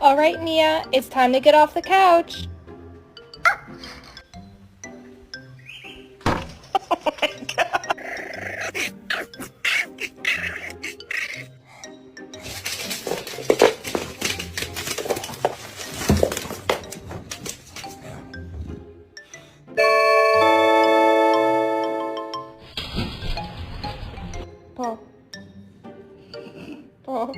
All right, Mia, it's time to get off the couch. Paw. Paw.